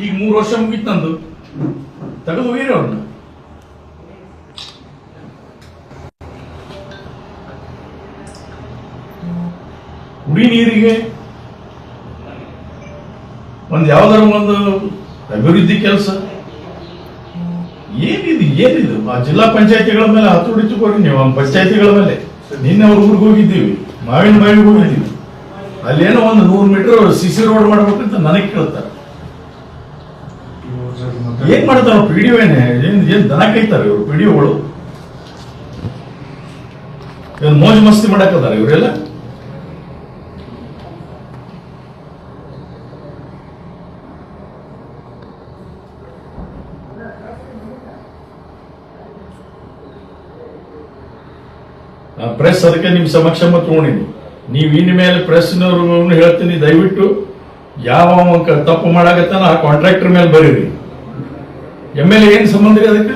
ಈಗ 3 ವರ್ಷ ಮುಗಿತು ನಂದು, ತೆಗೆದು ಹೋಗಿರಿ ಅವ್ರನ್ನ. ಕುಡಿ ನೀರಿಗೆ ಯಾವ್ದಾರ ಒಂದು ಅಭಿವೃದ್ಧಿ ಕೆಲಸ ಏನಿದು ಆ ಜಿಲ್ಲಾ ಪಂಚಾಯತಿಗಳ ಮೇಲೆ ಹತೋಟಿ ತಗೋರಿ ನೀವು. ಪಂಚಾಯತಿಗಳ ಮೇಲೆ ನಿನ್ನೆ ಅವ್ರ ಊರಿಗೆ ಹೋಗಿದ್ದೀವಿ, ಮಾವಿನ ಬಾವಿಗೆ ಹೋಗಿದ್ದೀವಿ. ಅಲ್ಲೇನೋ ಒಂದು 100 ಮೀಟರ್ ಸಿಸಿ ರೋಡ್ ಮಾಡ್ಬೇಕಂತ ನನಗೆ ಕೇಳ್ತಾರೆ. ಏನ್ ಮಾಡ್ತಾರ ಪಿಡಿಒ? ಏನ್ ದನ ಕೈತಾರೆ ಇವ್ರು ಪಿಡಿಒಗಳು? ಮೋಜು ಮಸ್ತಿ ಮಾಡಕ್ಕದಾರ ಇವರೆಲ್ಲ. ಪ್ರೆಸ್ ಅದಕ್ಕೆ ನಿಮ್ ಸಮಕ್ಷಮ ತಗೊಂಡಿನಿ. ನೀವು ಇನ್ ಮೇಲೆ ಪ್ರೆಸ್ನವ್ರು ಹೇಳ್ತೀನಿ, ದಯವಿಟ್ಟು ಯಾವ ತಪ್ಪು ಮಾಡಾಕತ್ತಾನ ಆ ಕಾಂಟ್ರಾಕ್ಟರ್ ಮೇಲೆ ಬರೀರಿ. MLA ಏನ್ ಸಂಬಂಧ ರೀ ಅದಕ್ಕೆ?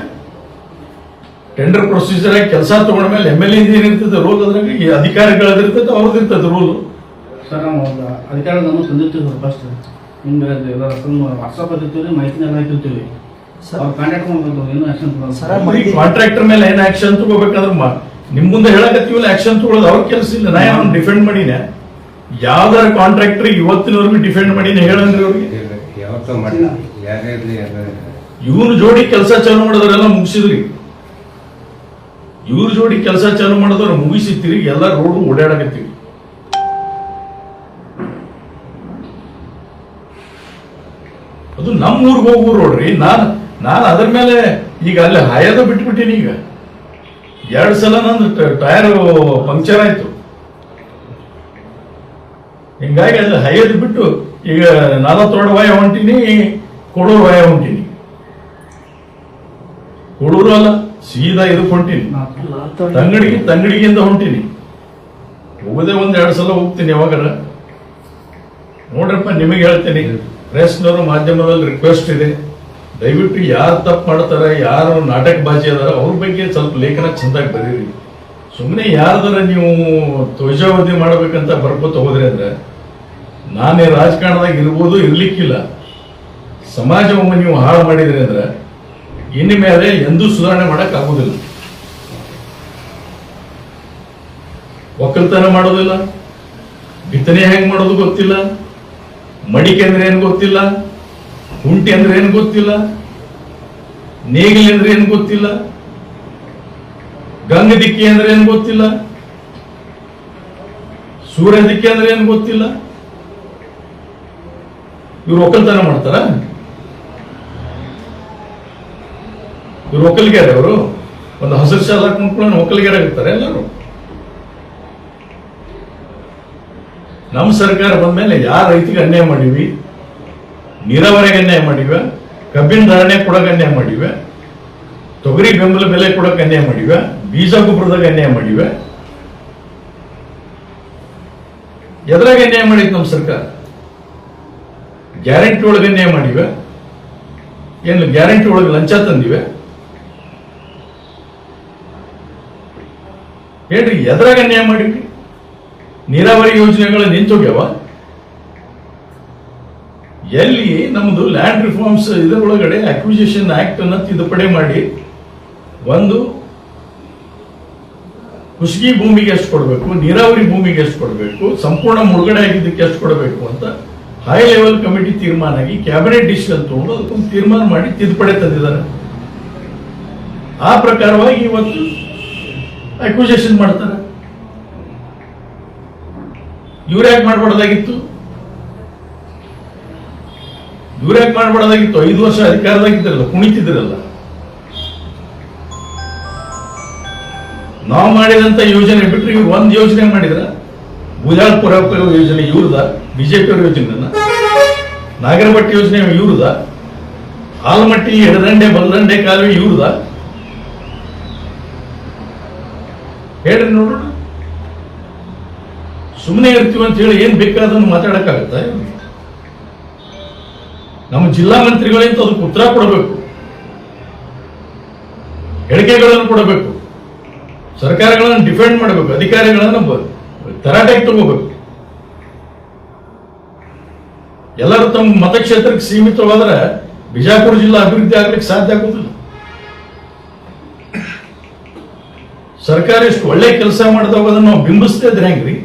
ಟೆಂಡರ್ ಪ್ರೊಸೀಜರ್ ಆಗಿ ಕೆಲಸ ತಗೊಂಡ ಮೇಲೆ MLA ಏನಿರ್ತದೆ ರೂಲ್, ಅದ್ರಾಗ ಈ ಅಧಿಕಾರಿಗಳದಿರ್ತದೆ, ಅವ್ರದ್ದಿರ್ತದೆ ರೂಲ್. ಸರ್ ನಾವು ಅಧಿಕಾರಿಗಳನ್ನು ತಂದಿರ್ತೀವಿ ಫಸ್ಟ್ ನಿಮ್ಗೆ ವಾಟ್ಸಪ್ ಇರ್ತೀವಿ, ಮಾಹಿತಿನೆಲ್ಲ ಹಾಕಿರ್ತೀವಿ. ಕಾಂಟ್ರಾಕ್ಟರ್ ಮೇಲೆ ಏನ್ ಆಕ್ಷನ್ ತಗೋಬೇಕಂದ್ರೆ ನಿಮ್ ಮುಂದೆ ಹೇಳಕತ್ತೀವಲ್ಲ, ಆಕ್ಷನ್ ತಗೊಳ್ಳೋದು ಅವ್ರ ಕೆಲಸ ಇಲ್ಲ. ನಾ ಯಾರು ಡಿಫೆಂಡ್ ಮಾಡೀನಿ? ಯಾವ್ದಾರ ಕಾಂಟ್ರಾಕ್ಟರ್ ಇವತ್ತಿನವರೆಗೂ ಡಿಫೆಂಡ್ ಮಾಡೀನಿ ಹೇಳಂದ್ರಿ ಅವ್ರಿಗೆ? ಇವ್ರ ಜೋಡಿ ಕೆಲಸ ಚಾಲು ಮಾಡಿದವರೆಲ್ಲ ಮುಗಿಸಿದ್ರಿ. ಇವ್ರ ಜೋಡಿ ಕೆಲಸ ಚಾಲು ಮಾಡಿದವ್ರು ಮುಗಿಸಿ ತಿರುಗಿ ಎಲ್ಲ ರೋಡ್ ಓಡಾಡಕತ್ತೀವಿ. ಅದು ನಮ್ಮ ಊರಿಗೆ ಹೋಗೋ ರೋಡ್ರಿ. ನಾನು ಅದ್ರ ಮೇಲೆ ಈಗ ಅಲ್ಲಿ ಹಾಯದ ಬಿಟ್ಬಿಟ್ಟಿನಿ. ಈಗ 2 ಸಲ ನಂದು ಟೈರ್ ಪಂಕ್ಚರ್ ಆಯ್ತು. ಹಿಂಗಾಗಿ ಅಲ್ಲಿ ಹೈಯದ್ ಬಿಟ್ಟು ಈಗ 40 ವಾಯ ಹೊಂಟಿನಿ, ಕೊಡೂರು ವಾಯ ಹೊಂಟಿನಿ. ಕೊಡೂರು ಅಲ್ಲ, ಸೀದಾ ಇದಕ್ಕೆ ಹೊಂಟಿನಿ, ತಂಗಡಿಗಿಂದ ಹೊಂಟಿನಿ. ಹೋಗದೆ 1-2 ಸಲ ಹೋಗ್ತೀನಿ ಯಾವಾಗಾರ. ನೋಡ್ರಪ್ಪ, ನಿಮಗೆ ಹೇಳ್ತೇನೆ, ಪ್ರೆಸ್ನವರು ಮಾಧ್ಯಮದಲ್ಲಿ ರಿಕ್ವೆಸ್ಟ್ ಇದೆ, ದಯವಿಟ್ಟು ಯಾರು ತಪ್ಪು ಮಾಡ್ತಾರೆ, ಯಾರು ನಾಟಕ ಬಾಜಿ ಅದಾರ ಅವ್ರ ಬಗ್ಗೆ ಸ್ವಲ್ಪ ಲೇಖನ ಚಂದಾಗಿ ಬರೀರಿ. ಸುಮ್ಮನೆ ಯಾರ್ದಾರ ನೀವು ತ್ವಜಾವಧಿ ಮಾಡ್ಬೇಕಂತ ಬರ್ಕೋತ ಹೋದ್ರಿ ಅಂದ್ರೆ ನಾನೇ ರಾಜಕಾರಣದಾಗ ಇರ್ಬೋದು, ಇರ್ಲಿಕ್ಕಿಲ್ಲ. ಸಮಾಜವನ್ನು ನೀವು ಹಾಳು ಮಾಡಿದ್ರಿ ಅಂದ್ರೆ ಇನ್ನು ಮೇಲೆ ಎಂದೂ ಸುಧಾರಣೆ ಮಾಡಕ್ ಆಗುದಿಲ್ಲ. ಒಕ್ಕಲ್ತನ ಮಾಡೋದಿಲ್ಲ, ಬಿತ್ತನೆ ಹೆಂಗ್ ಮಾಡೋದು ಗೊತ್ತಿಲ್ಲ, ಮಡಿಕೆ ಅಂದ್ರೆ ಏನ್ ಗೊತ್ತಿಲ್ಲ, ಕುಂಟಿ ಅಂದ್ರೆ ಏನ್ ಗೊತ್ತಿಲ್ಲ, ನೇಗಿಲಿ ಅಂದ್ರೆ ಏನ್ ಗೊತ್ತಿಲ್ಲ, ಗಂಗ ದಿಕ್ಕಿ ಅಂದ್ರೆ ಏನ್ ಗೊತ್ತಿಲ್ಲ, ಸೂರ್ಯ ದಿಕ್ಕಿ ಅಂದ್ರೆ ಏನ್ ಗೊತ್ತಿಲ್ಲ. ಇವ್ರು ಒಕ್ಕಲ್ತನ ಮಾಡ್ತಾರ? ಇವ್ರು ಒಕ್ಕಲಿಗಾರ? ಅವರು ಒಂದು ಹಸಿರು ಶಾಲ ಹಾಕೊಂಡ್ಕೊಂಡು ಒಕ್ಕಲಿಗಾರ ಆಗಿರ್ತಾರೆ ಎಲ್ಲರೂ. ನಮ್ಮ ಸರ್ಕಾರ ಬಂದ್ಮೇಲೆ ಯಾರ ರೈತಿಗೆ ಅನ್ಯಾಯ ಮಾಡಿವಿ? ನೀರಾವರಿಗೆ ಅನ್ಯಾಯ ಮಾಡಿವೆ, ಕಬ್ಬಿನ ಧಾರಣೆ ಕೊಡಕ್ಕೆ ಅನ್ಯಾಯ ಮಾಡಿವೆ, ತೊಗರಿ ಬೆಂಬಲ ಬೆಲೆ ಕೊಡಕ್ಕೆ ಅನ್ಯಾಯ ಮಾಡಿವೆ, ಬೀಜ ಗೊಬ್ಬರದಾಗ ಅನ್ಯಾಯ ಮಾಡಿವೆ. ಎದ್ರಾಗ ಅನ್ಯಾಯ ಮಾಡಿತ್ತು ನಮ್ಮ ಸರ್ಕಾರ? ಗ್ಯಾರಂಟಿ ಒಳಗೆ ಅನ್ಯಾಯ ಮಾಡಿವೆ. ಏನು ಗ್ಯಾರಂಟಿ ಒಳಗೆ ಲಂಚ ತಂದಿವೆ? ಹೇಳ್ರಿ, ಎದ್ರಾಗ ಅನ್ಯಾಯ ಮಾಡಿವಿ? ನೀರಾವರಿ ಯೋಜನೆಗಳು ನಿಂತೋಗ್ಯಾವ? ಎಲ್ಲಿ ನಮ್ದು ಲ್ಯಾಂಡ್ ರಿಫಾರ್ಮ್ಸ್ ಇದರೊಳಗಡೆ ಅಕ್ವಿಸಿಷನ್ ಆಕ್ಟ್ ಅನ್ನ ತಿದ್ದುಪಡಿ ಮಾಡಿ ಒಂದು ಕುಷ್ಗಿ ಭೂಮಿಗೆ ಎಷ್ಟು ಕೊಡಬೇಕು, ನೀರಾವರಿ ಭೂಮಿಗೆ ಎಷ್ಟು ಕೊಡಬೇಕು, ಸಂಪೂರ್ಣ ಮುಳುಗಡೆ ಆಗಿದ್ದಕ್ಕೆ ಎಷ್ಟು ಕೊಡಬೇಕು ಅಂತ ಹೈ ಲೆವೆಲ್ ಕಮಿಟಿ ತೀರ್ಮಾನ ಆಗಿ ಕ್ಯಾಬಿನೆಟ್ ಡಿಸಿಷನ್ ತಗೊಂಡು ಅದಕ್ಕೊಂದು ತೀರ್ಮಾನ ಮಾಡಿ ತಿದ್ದುಪಡಿ ತಂದಿದ್ದಾರೆ. ಆ ಪ್ರಕಾರವಾಗಿ ಇವತ್ತು ಅಕ್ವಿಸಿಷನ್ ಮಾಡ್ತಾರೆ. ಇವ್ರು ಯಾಕೆ ಮಾಡಬಾರ್ದಾಗಿತ್ತು? 5 ವರ್ಷ ಅಧಿಕಾರದಾಗಿದ್ರಲ್ಲ, ಕುಣಿತಿದ್ರಲ್ಲ. ನಾವು ಮಾಡಿದಂತ ಯೋಜನೆ ಬಿಟ್ಟರೆ ಇವ್ರು ಒಂದು ಯೋಜನೆ ಮಾಡಿದ್ರ? ಬುಜಾಳ್ಪುರ ಯೋಜನೆ ಇವ್ರದ, ಬಿಜೆಪಿ ಅವ್ರ ಯೋಜನೆ. ನಾಗರಬಟ್ಟಿ ಯೋಜನೆ ಇವ್ರದ, ಆಲಮಟ್ಟಿ ಎಡದಂಡೆ ಬಲದಂಡೆ ಕಾಲುವೆ ಇವ್ರದ. ಹೇಳ್ರಿ ನೋಡೋಣ. ಸುಮ್ಮನೆ ಇರ್ತೀವಿ ಅಂತ ಹೇಳಿ ಏನ್ ಬೇಕಾದನ್ನು ಮಾತಾಡಕ್ಕಾಗತ್ತ? ನಮ್ಮ ಜಿಲ್ಲಾ ಮಂತ್ರಿಗಳಿಂದ ಅದಕ್ಕೆ ಉತ್ತರ ಕೊಡಬೇಕು, ಹೇಳಿಕೆಗಳನ್ನು ಕೊಡಬೇಕು, ಸರ್ಕಾರಗಳನ್ನು ಡಿಫೆಂಡ್ ಮಾಡಬೇಕು, ಅಧಿಕಾರಿಗಳನ್ನು ತರಾಟೆಗೆ ತಗೋಬೇಕು. ಎಲ್ಲರೂ ತಮ್ಮ ಮತಕ್ಷೇತ್ರಕ್ಕೆ ಸೀಮಿತವಾದ್ರೆ ಬಿಜಾಪುರ ಜಿಲ್ಲಾ ಅಭಿವೃದ್ಧಿ ಆಗ್ಲಿಕ್ಕೆ ಸಾಧ್ಯ ಆಗುದಿಲ್ಲ. ಸರ್ಕಾರ ಎಷ್ಟು ಒಳ್ಳೆ ಕೆಲಸ ಮಾಡ್ತಾವ ಅದನ್ನು ನಾವು ಬಿಂಬಿಸ್ತಾ ಇದ್ರೆ ಹೆಂಗ್ರಿ?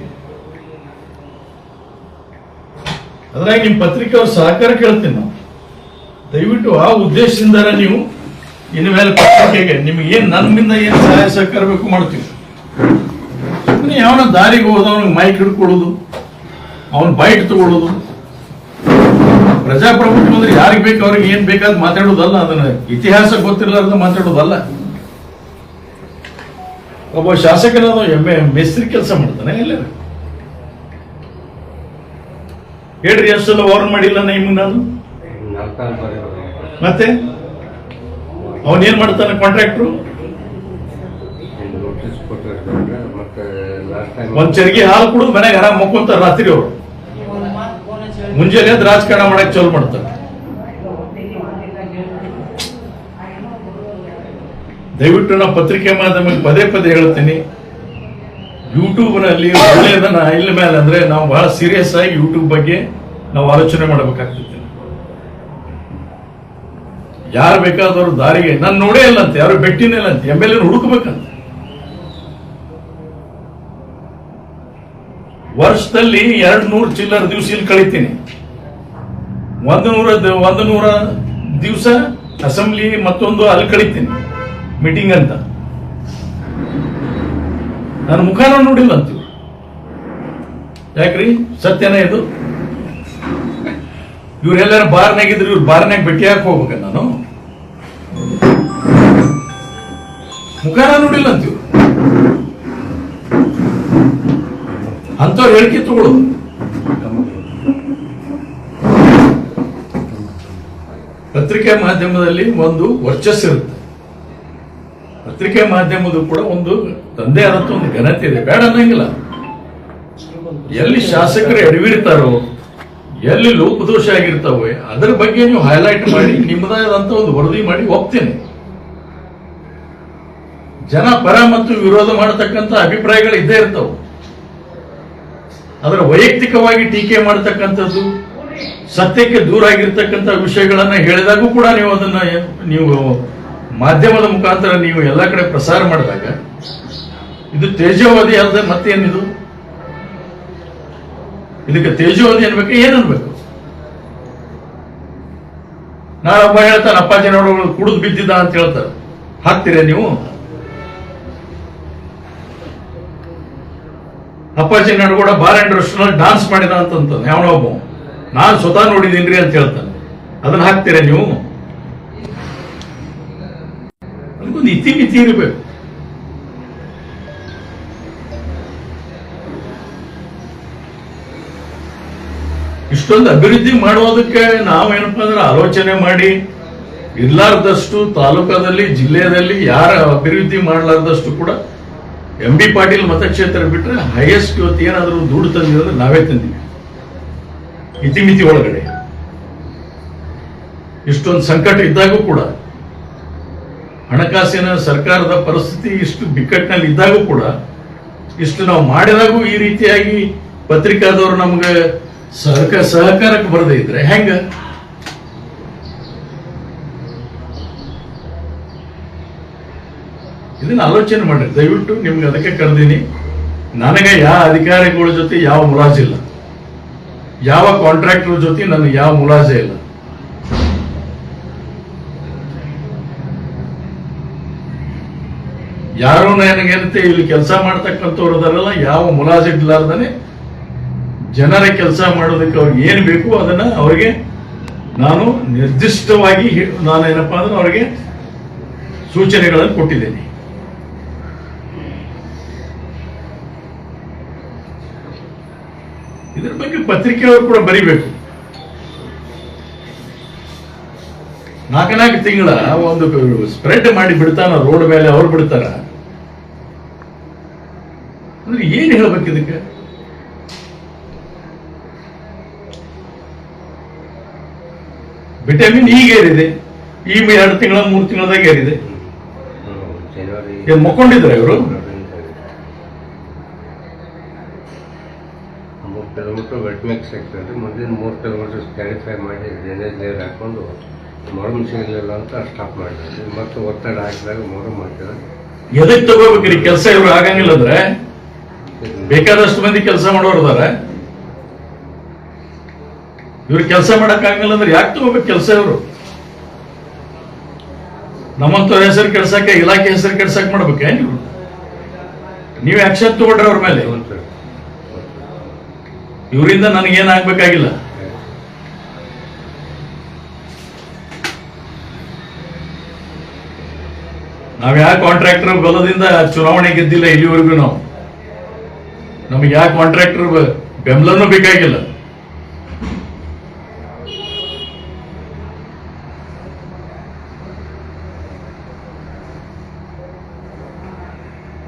ಅದ್ರಾಗ ನಿಮ್ಮ ಪತ್ರಿಕೆ ಅವ್ರ ಸಹಕಾರ ಕೇಳ್ತೀನಿ ನಾವು. ದಯವಿಟ್ಟು ಆ ಉದ್ದೇಶದಿಂದ ನೀವು ಇನ್ನು ಮೇಲೆ ಪತ್ರಿಕೆಗೆ ನಿಮ್ಗೆ ಏನ್ ನನ್ನಿಂದ ಏನ್ ಸಹಾಯ ಸಹಕಾರ ಬೇಕು ಮಾಡ್ತೀವಿ. ಸುಮ್ಮನೆ ಯಾವನ ದಾರಿಗೆ ಹೋದವನಿಗೆ ಮೈಕ್ ಹಿಡ್ಕೊಳ್ಳೋದು, ಅವನ ಬೈಟ್ ತಗೊಳ್ಳೋದು, ಪ್ರಜಾಪ್ರಭುತ್ವ ಅಂದ್ರೆ ಯಾರಿಗೆ ಬೇಕು ಅವ್ರಿಗೆ ಏನ್ ಬೇಕಾದ್ ಮಾತಾಡೋದಲ್ಲ. ಅದನ್ನ ಇತಿಹಾಸ ಗೊತ್ತಿರಲಾರ್ದ ಮಾತಾಡೋದಲ್ಲ. ಒಬ್ಬ ಶಾಸಕನಾದ ಮೇಸ್ತ್ರಿ ಕೆಲಸ ಮಾಡ್ತಾನೆ ಎಲ್ಲರೂ ಹೇಳ್ರಿ, ಎಷ್ಟೆಲ್ಲ ವಾರ್ನ್ ಮಾಡಿಲ್ಲ ನಿಮ್ಗೆ ನಾನು. ಮತ್ತೆ ಅವನೇನ್ ಮಾಡ್ತಾನೆ ಕಾಂಟ್ರಾಕ್ಟ್ರು? ಒಂದ್ ಚರ್ಗಿ ಹಾಲು ಕುಡಿದು ಮನೆಗೆ ಆರಾಮ್ ಮಕ್ಕೊಂತಾರ ರಾತ್ರಿ. ಅವರು ಮುಂಜಾನೆ ಎದ್ದು ರಾಜಕಾರಣ ಮಾಡಕ್ ಚಾಲು ಮಾಡ್ತಾರೆ. ದಯವಿಟ್ಟು ನಾವು ಪತ್ರಿಕೆ ಮಾಧ್ಯಮಕ್ಕೆ ಪದೇ ಪದೇ ಹೇಳ್ತೀನಿ, ಯೂಟ್ಯೂಬ್ನಲ್ಲಿ ಒಳ್ಳೆಯದನ್ನ ಇಲ್ಲ ಮೇಲೆ ಅಂದ್ರೆ ನಾವು ಬಹಳ ಸೀರಿಯಸ್ ಆಗಿ ಯೂಟ್ಯೂಬ್ ಬಗ್ಗೆ ನಾವು ಆಲೋಚನೆ ಮಾಡಬೇಕಾಗ್ತದೆ. ಯಾರು ಬೇಕಾದವರು ದಾರಿಗೆ ನಾನು ನೋಡೇ ಇಲ್ಲ ಅಂತ, ಯಾರು ಭೇಟಿನೇ ಇಲ್ಲ ಅಂತ, MLA ಹುಡುಕ್ಬೇಕಂತ. ವರ್ಷದಲ್ಲಿ 200 ಚಿಲ್ಲರ್ ದಿವಸ ಇಲ್ಲಿ ಕಳಿತೀನಿ. 100 ದಿವಸ ಅಸೆಂಬ್ಲಿ ಮತ್ತೊಂದು ಅಲ್ಲಿ ಕಳಿತೀನಿ ಮೀಟಿಂಗ್ ಅಂತ. ನನ್ನ ಮುಖಾನ ನೋಡಿಲ್ಲ ಅಂತೀವಿ. ಯಾಕ್ರಿ? ಸತ್ಯನ ಇದು? ಇವ್ರೆಲ್ಲಾರು ಬಾರ್ನಾಗಿದ್ರು, ಇವ್ರು ಬಾರ್ನಾಗ ಭೇಟಿ ಹಾಕಿ ಹೋಗ್ಬೇಕ ನಾನು? ಮುಖಾನ ನೋಡಿಲ್ಲ ಅಂತೀವಿ. ಅಂತವ್ರು ಹೇಳಿಕೆ ತಗೊಳ್ಳೋದು. ಪತ್ರಿಕೆ ಮಾಧ್ಯಮದಲ್ಲಿ ಒಂದು ವರ್ಚಸ್ಸಿರುತ್ತೆ. ಪತ್ರಿಕೆ ಮಾಧ್ಯಮದ ಕೂಡ ಒಂದು ತಂದೆ ಆದಂತ ಒಂದು ಘನತೆ ಇದೆ, ಬೇಡ ಅನ್ನಂಗಿಲ್ಲ. ಎಲ್ಲಿ ಶಾಸಕರು ಎಡವಿರ್ತಾರೋ, ಎಲ್ಲಿ ಲೋಪದೋಷ ಆಗಿರ್ತಾವೆ, ಅದರ ಬಗ್ಗೆ ನೀವು ಹೈಲೈಟ್ ಮಾಡಿ ನಿಮ್ಮದಾದಂತ ಒಂದು ವರದಿ ಮಾಡಿ ಹೋಗ್ತೇನೆ. ಜನ ಪರ ಮತ್ತು ವಿರೋಧ ಮಾಡತಕ್ಕಂಥ ಅಭಿಪ್ರಾಯಗಳು ಇದ್ದೇ ಇರ್ತಾವೆ. ಅದರ ವೈಯಕ್ತಿಕವಾಗಿ ಟೀಕೆ ಮಾಡತಕ್ಕಂಥದ್ದು, ಸತ್ಯಕ್ಕೆ ದೂರ ಆಗಿರ್ತಕ್ಕಂಥ ವಿಷಯಗಳನ್ನ ಹೇಳಿದಾಗೂ ಕೂಡ ನೀವು ಮಾಧ್ಯಮದ ಮುಖಾಂತರ ನೀವು ಎಲ್ಲ ಕಡೆ ಪ್ರಸಾರ ಮಾಡಿದಾಗ ಇದು ತೇಜೋವಧಿ ಅಲ್ಲದೆ ಮತ್ತೇನಿದು? ಇದಕ್ಕೆ ತೇಜೋವಧಿ ಅನ್ಬೇಕು, ಏನನ್ಬೇಕು? ನಾಳೆ ಒಬ್ಬ ಹೇಳ್ತಾನೆ ಅಪ್ಪಾಜಿನವರು ಕುಡಿದು ಬಿದ್ದಿದ್ದ ಅಂತ ಹೇಳ್ತಾರೆ, ಹಾಕ್ತೀರ ನೀವು? ಅಪ್ಪಾಜಿ ನಡುಗೂಡ ಬಾರ್ ಅಂಡ್ ರೆಸ್ಟೋರೆಂಟ್ ಡಾನ್ಸ್ ಮಾಡಿದ ಅಂತಂತ ಯಾವನೋ ಒಬ್ಬ, ನಾನು ಸ್ವತಃ ನೋಡಿದೀನ್ರಿ ಅಂತ ಹೇಳ್ತಾನೆ, ಅದನ್ನ ಹಾಕ್ತೀರ ನೀವು? ಅದಕ್ಕೊಂದು ಇತಿಮಿತಿ ಇರಬೇಕು. ಇಷ್ಟೊಂದು ಅಭಿವೃದ್ಧಿ ಮಾಡೋದಕ್ಕೆ ನಾವೇನಪ್ಪ ಅಂದ್ರೆ ಆಲೋಚನೆ ಮಾಡಿ ಇರ್ಲಾರ್ದಷ್ಟು ತಾಲೂಕದಲ್ಲಿ ಜಿಲ್ಲೆಯಲ್ಲಿ ಯಾರ ಅಭಿವೃದ್ಧಿ ಮಾಡಲಾರ್ದಷ್ಟು ಕೂಡ MB ಪಾಟೀಲ್ ಮತಕ್ಷೇತ್ರ ಬಿಟ್ರೆ ಹೈಯೆಸ್ಟ್ ಇವತ್ತು ಏನಾದರೂ ದುಡ್ಡು ತಂದಿದ್ರೆ ನಾವೇ ತಂದಿವಿ. ಇತಿಮಿತಿ ಒಳಗಡೆ ಇಷ್ಟೊಂದು ಸಂಕಟ ಇದ್ದಾಗೂ ಕೂಡ, ಹಣಕಾಸಿನ ಸರ್ಕಾರದ ಪರಿಸ್ಥಿತಿ ಇಷ್ಟು ಬಿಕ್ಕಟ್ಟಿನಲ್ಲಿ ಇದ್ದಾಗೂ ಕೂಡ, ಇಷ್ಟು ನಾವು ಮಾಡಿದಾಗೂ ಈ ರೀತಿಯಾಗಿ ಪತ್ರಿಕಾದವರು ನಮ್ಗೆ ಸಹಕಾರಕ್ಕೆ ಬರದೇ ಇದ್ರೆ ಹೆಂಗ? ಇದನ್ನ ಆಲೋಚನೆ ಮಾಡ್ರಿ ದಯವಿಟ್ಟು. ನಿಮ್ಗೆ ಅದಕ್ಕೆ ಕರೆದೀನಿ. ನನಗೆ ಯಾವ ಅಧಿಕಾರಿಗಳ ಜೊತೆ ಯಾವ ಮುಲಾಜಿಲ್ಲ, ಯಾವ ಕಾಂಟ್ರಾಕ್ಟರ್ ಜೊತೆ ನನಗೆ ಯಾವ ಮುಲಾಜೆ ಇಲ್ಲ. ಯಾರು ನನಗೇನಂತೆ ಇಲ್ಲಿ ಕೆಲಸ ಮಾಡ್ತಕ್ಕಂಥವ್ರದಲ್ಲ, ಯಾವ ಮುಲಾಜಿಡ್ಲಾರ್ದನೆ ಜನರ ಕೆಲಸ ಮಾಡೋದಕ್ಕೆ ಅವ್ರಿಗೆ ಏನ್ ಬೇಕು ಅದನ್ನ ಅವ್ರಿಗೆ ನಾನು ನಿರ್ದಿಷ್ಟವಾಗಿ ನಾನೇನಪ್ಪಾ ಅಂದ್ರೆ ಅವ್ರಿಗೆ ಸೂಚನೆಗಳನ್ನು ಕೊಟ್ಟಿದ್ದೇನೆ. ಇದರ ಬಗ್ಗೆ ಪತ್ರಿಕೆಯವರು ಕೂಡ ಬರಿಬೇಕು. 4 ತಿಂಗಳ ಒಂದು ಸ್ಪ್ರೆಡ್ ಮಾಡಿ ಬಿಡ್ತಾನ ರೋಡ್ ಮೇಲೆ, ಅವ್ರು ಬಿಡ್ತಾರ ಅಂದ್ರೆ ಏನ್ ಹೇಳ್ಬೇಕು ಇದಕ್ಕೆ? ವಿಟಮಿನ್ ಈಗ ಏರಿದೆ, ಈ 2 ತಿಂಗಳ 3 ತಿಂಗಳದಾಗ ಏರಿದೆ. ಮಕ್ಕೊಂಡಿದ್ರ ಇವರು? 3 ಕಿಲೋಮೀಟ್ರ್ ವೆಟ್ ಮಿಕ್ಸ್ ಸಿಗ್ತದೆ. ಮುಂದಿನ 3 ಕಿಲೋಮೀಟರ್ ಕ್ಯಾರಿಫೈ ಮಾಡಿ ಡ್ರೈನೇಜ್ ನೀರು ಹಾಕ್ಕೊಂಡು ಮೊರಮ್ ಸಿಗಲಿಲ್ಲ ಅಂತ ಸ್ಟಾಪ್ ಮಾಡಿದ್ವಿ. ಮತ್ತು ಒತ್ತಡ ಹಾಕಿದಾಗ ಮೊರಮ್ ಹಾಕಿದಾಗ ಎದಕ್ಕೆ ತಗೋಬೇಕ್ರಿ ಕೆಲಸ? ಇವ್ರು ಆಗಂಗಿಲ್ಲ ಅಂದ್ರೆ ಬೇಕಾದಷ್ಟು ಮಂದಿ ಕೆಲಸ ಮಾಡೋರ್ದಾರ. ಇವ್ರು ಕೆಲಸ ಮಾಡಕ್ ಆಗಂಗಿಲ್ಲ ಅಂದ್ರೆ ಯಾಕೆ ತಗೋಬೇಕು ಕೆಲಸ? ಇವರು ನಮ್ಮಂತವ್ರ ಹೆಸರು ಕೆಡ್ಸಕ್ಕೆ, ಇಲಾಖೆ ಹೆಸರು ಕೆಡ್ಸಕ್ ಮಾಡ್ಬೇಕೇನ್ ನೀವು? ನೀವ್ ಆಕ್ಷನ್ ತಗೊಂಡ್ರೆ ಅವ್ರ ಮೇಲೆ. ಇವರಿಂದ ನನಗೇನಾಗ್ಬೇಕಾಗಿಲ್ಲ. ನಾವ್ ಯಾವ ಕಾಂಟ್ರಾಕ್ಟರ್ ಬಲದಿಂದ ಚುನಾವಣೆ ಗೆದ್ದಿಲ್ಲ ಇಲ್ಲಿವರೆಗೂ. ನಮಗೆ ಯಾವ ಕಾಂಟ್ರಾಕ್ಟರ್ ಬೆಂಬಲನೂ ಬೇಕಾಗಿಲ್ಲ.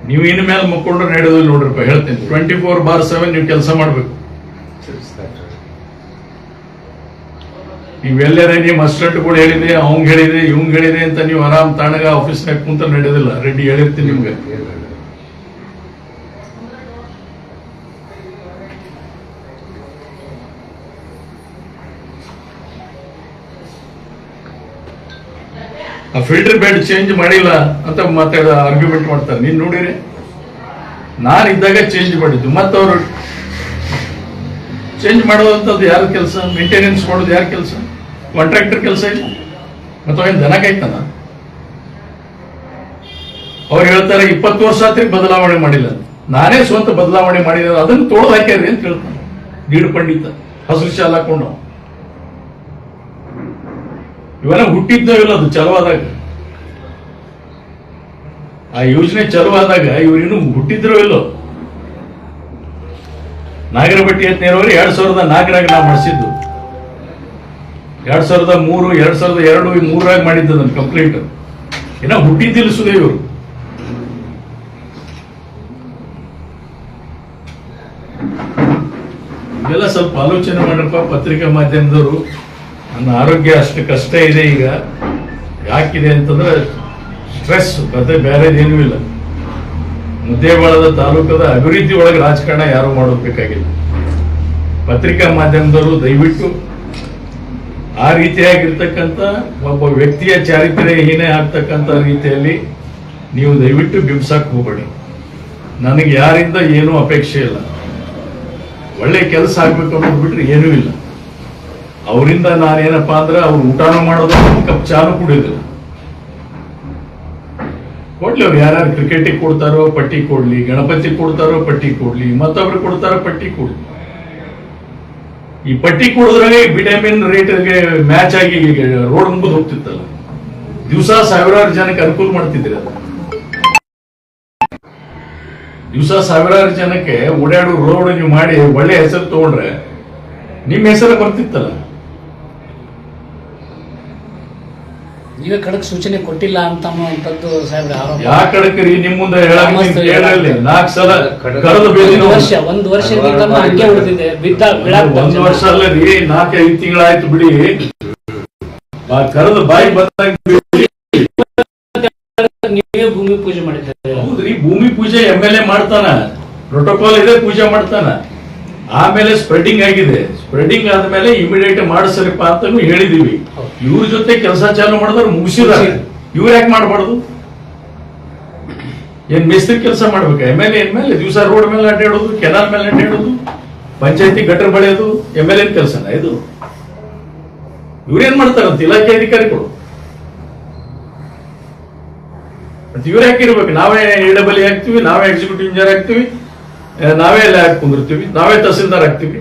ನೀವು ಇನ್ ಮೇಲೆ ಮುಕ್ಕೊಂಡ್ರೆ ನಡೆಯೋದಿಲ್ಲ ನೋಡ್ರಪ್ಪ, ಹೇಳ್ತೀನಿ. 24/7 ನೀವು ಕೆಲಸ ಮಾಡ್ಬೇಕು. ನೀವೆಲ್ಲರೇ ನಿಮ್ಮ ಅಸಿಸ್ಟೆಂಟ್ಗಳು ಹೇಳಿದೆ, ಅವಂಗ್ ಹೇಳಿದೆ, ಇವಂಗ್ ಹೇಳಿದೆ ಅಂತ ನೀವು ಆರಾಮ್ ತಾಣಗ ಆಫೀಸ್ನಾಗ ಕುಂತ ನಡೆಯೋದಿಲ್ಲ. ರೆಡ್ಡಿ ಹೇಳಿರ್ತೀನಿ ನಿಮ್ಗೆ. ಆ ಫಿಲ್ಟರ್ ಬೆಡ್ ಚೇಂಜ್ ಮಾಡಿಲ್ಲ ಅಂತ ಮಾತಾಡ ಆರ್ಗ್ಯುಮೆಂಟ್ ಮಾಡ್ತಾರೆ. ನೀನ್ ನೋಡಿರಿ, ನಾನು ಇದ್ದಾಗ ಚೇಂಜ್ ಮಾಡಿದ್ದು, ಮತ್ತವರು ಚೇಂಜ್ ಮಾಡೋದಂಥದ್ದು ಯಾರ ಕೆಲಸ? ಮೇಂಟೆನೆನ್ಸ್ ಮಾಡೋದು ಯಾರ ಕೆಲಸ? ಕಾಂಟ್ರಾಕ್ಟರ್ ಕೆಲಸ ಇಲ್ಲ. ಮತ್ತು ಏನು ದನ ಕಾಯ್ತಾನ? ಅವ್ರು ಹೇಳ್ತಾರೆ 20 ವರ್ಷ ಆತ್ರಿ ಬದಲಾವಣೆ ಮಾಡಿಲ್ಲ. ನಾನೇ ಸ್ವಂತ ಬದಲಾವಣೆ ಮಾಡಿದ, ಅದನ್ನು ತೋಳ್ ಹಾಕ್ಯಾರಿ ಅಂತ ಹೇಳ್ತಾನೆ. ಗೀಡು ಪಂಡಿತ ಹಸಿರು ಶಾಲ ಹಾಕೊಂಡು ಇವೆಲ್ಲ ಹುಟ್ಟಿದ್ದೋ ಇಲ್ಲ. ಅದು ಚಲವಾದಾಗ, ಆ ಯೋಜನೆ ಚಲವಾದಾಗ ಇವ್ರು ಇನ್ನೂ ಹುಟ್ಟಿದ್ರೋ ಇಲ್ಲೋ. ನಾಗರಬಟ್ಟಿ ಯತ್ನೇರವರು 2004 ನಾವು ಮಾಡಿಸಿದ್ದು. 2003, 2002, 2003 ಮಾಡಿದ್ದು ನನ್ನ ಕಂಪ್ಲೀಟ್. ಏನೋ ಹುಟ್ಟಿದ್ದಿಲ್ಲ ಸುದೇ ಇವರು. ಇವೆಲ್ಲ ಸ್ವಲ್ಪ ಆಲೋಚನೆ ಮಾಡ್ರಪ್ಪ ಪತ್ರಿಕಾ ಮಾಧ್ಯಮದವರು. ನನ್ನ ಆರೋಗ್ಯ ಅಷ್ಟು ಕಷ್ಟ ಇದೆ ಈಗ. ಯಾಕಿದೆ ಅಂತಂದ್ರೆ ಸ್ಟ್ರೆಸ್, ಮತ್ತೆ ಬೇರೆದೇನೂ ಇಲ್ಲ. ಮುದ್ದೇಬಾಳದ ತಾಲೂಕದ ಅಭಿವೃದ್ಧಿ ಒಳಗೆ ರಾಜಕಾರಣ ಯಾರು ಮಾಡೋದು ಬೇಕಾಗಿಲ್ಲ. ಪತ್ರಿಕಾ ಮಾಧ್ಯಮದವರು ದಯವಿಟ್ಟು ಆ ರೀತಿಯಾಗಿರ್ತಕ್ಕಂಥ ಒಬ್ಬ ವ್ಯಕ್ತಿಯ ಚಾರಿತ್ರ್ಯಹೀನ ಆಗ್ತಕ್ಕಂಥ ರೀತಿಯಲ್ಲಿ ನೀವು ದಯವಿಟ್ಟು ಬಿಂಬಿಸಕ್ಕೆ ಹೋಗಬೇಡಿ. ನನಗೆ ಯಾರಿಂದ ಏನೂ ಅಪೇಕ್ಷೆ ಇಲ್ಲ. ಒಳ್ಳೆ ಕೆಲಸ ಆಗ್ಬೇಕು ಅನ್ನೋದು ಬಿಟ್ರೆ ಏನೂ ಇಲ್ಲ. ಅವರಿಂದ ನಾನೇನಪ್ಪಾ ಅಂದ್ರೆ ಅವ್ರು ಊಟನೂ ಮಾಡೋದು, ಕಪ್ ಚಾನು ಕುಡಿಯೋದಿಲ್ಲ. ಕೊಡ್ಲಿ, ಅವ್ರು ಯಾರ್ಯಾರು ಕ್ರಿಕೆಟಿಗೆ ಕೊಡ್ತಾರೋ ಪಟ್ಟಿ ಕೊಡ್ಲಿ, ಗಣಪತಿ ಕೊಡ್ತಾರೋ ಪಟ್ಟಿ ಕೊಡ್ಲಿ, ಮತ್ತೊಬ್ರು ಕೊಡ್ತಾರೋ ಪಟ್ಟಿ ಕೊಡ್ಲಿ. ಈ ಪಟ್ಟಿ ಕೊಡಿದ್ರಾಗೆ ವಿಟಮಿನ್ ರೇಟ್ಗೆ ಮ್ಯಾಚ್ ಆಗಿ ರೋಡ್ ಮುಂಬದ್ ಹೋಗ್ತಿತ್ತಲ್ಲ. ದಿವಸ ಸಾವಿರಾರು ಜನಕ್ಕೆ ಅನುಕೂಲ ಮಾಡ್ತಿದ್ರಿ. ಅದು ದಿವಸ ಸಾವಿರಾರು ಜನಕ್ಕೆ ಓಡಾಡೋ ರೋಡ್ ನೀವು ಮಾಡಿ ಒಳ್ಳೆ ಹೆಸರು ತಗೊಂಡ್ರೆ ನಿಮ್ಮ ಹೆಸರು ಬರ್ತಿತ್ತಲ್ಲ. ನೀವೇ ಖಡಕ್ ಸೂಚನೆ ಕೊಟ್ಟಿಲ್ಲ ಅಂತ ಯಾ ಕಡಕ್ರಿ? ನಿಮ್ ಮುಂದೆ ಹೇಳಲಿ 4 ಸಲ ಕರೆದು ಬೇದಿ. ಒಂದು ವರ್ಷದಿಂದ ಹಂಗೆ ಉಳಿದಿದೆ. ಒಂದು ವರ್ಷ ಅಲ್ಲ ರೀ, 4-5 ತಿಂಗಳಾಯ್ತು ಬಿಡಿ. ಕರೆದು ಬಾಯಿ ಬಂದಾಗ ನೀವೇ ಭೂಮಿ ಪೂಜೆ ಮಾಡಿದ್ದಾರೆ. ಹೌದ್ರಿ, ಭೂಮಿ ಪೂಜೆ MLA ಮಾಡ್ತಾನ, ಪ್ರೋಟೋಕಾಲ್ ಇದೆ, ಪೂಜೆ ಮಾಡ್ತಾನ. ಆಮೇಲೆ ಸ್ಪ್ರೆಡಿಂಗ್ ಆಗಿದೆ. ಸ್ಪ್ರೆಡಿಂಗ್ ಆದ್ಮೇಲೆ ಇಮಿಡಿಯೇಟ್ ಮಾಡಿಸ್ರಪ್ಪ ಅಂತಾನು ಹೇಳಿದೀವಿ. ಇವ್ರ ಜೊತೆ ಕೆಲಸ ಚಾಲು ಮಾಡಿದ್ರೆ ಮುಗಿಸಿದಾರೆ. ಇವ್ರು ಯಾಕೆ ಮಾಡಬಾರ್ದು? ಏನ್ ಮೇಸ್ತ್ರಿ ಕೆಲಸ ಮಾಡ್ಬೇಕು? MLA ಮೇಲೆ ದಿವಸ ರೋಡ್ ಮೇಲೆ ಅಡ್ಡಾಡೋದು, ಕೆನಾಲ್ ಮೇಲೆ ಅಡ್ಡಾಡೋದು, ಪಂಚಾಯತಿ ಗಟ್ಟರ್ ಬಳಿಯೋದು MLA ಕೆಲಸನ ಇದು? ಇವ್ರೇನ್ ಮಾಡ್ತಾರಂತ ಇಲಾಖೆ ಅಧಿಕಾರಿಗಳು? ಇವ್ರು ಯಾಕಿರ್ಬೇಕು? ನಾವೇ AWE ಹಾಕ್ತಿವಿ, ನಾವೇ ಎಕ್ಸಿಕ್ಯೂಟಿವ್ ಇಂಜಿನಿಯರ್ ಹಾಕ್ತಿವಿ, ನಾವೇ ಎಲ್ಲ ಹಾಕಿ ಕುಂದಿರ್ತೀವಿ, ನಾವೇ ತಹಸೀಲ್ದಾರ್ ಹಾಕ್ತಿವಿ.